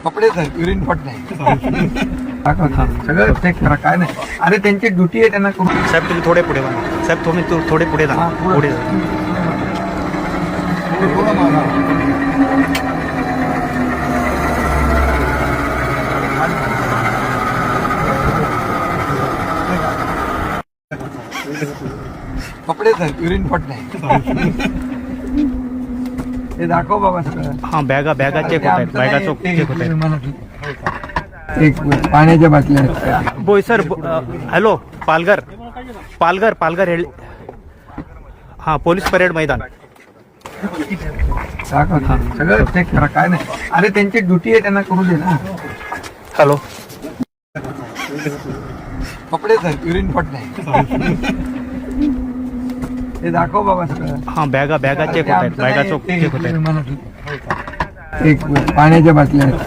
कपडे sir urine पट नाही सगळं चेक करा काय नाही. अरे त्यांची ड्युटी आहे त्यांना करून. साहेब तुम्ही थोडे पुढे जा साहेब, तुम्ही थोडे पुढे जा पुढे जा. थोडं मागा. कपडे सर युरिन पट नाही हे दाखव बाबा सगळं. हां बॅगा चेक होत आहेत, बॅगा चेक होत आहेत. एक पाण्याच्या बाटल्या आहेत. बोईसर हॅलो पालघर हां पोलीस परेड मैदान. दाखव सगळं चेक करा काय नाही. अरे त्यांची ड्युटी आहे त्यांना करू दे ना. हॅलो कपडे सर युरिन पट नाही हे दाखव बाबा सगळं. हां बॅगा चेक होत आहेत, बॅगा चेक होत आहेत. एक पाण्याच्या बाटल्या आहेत.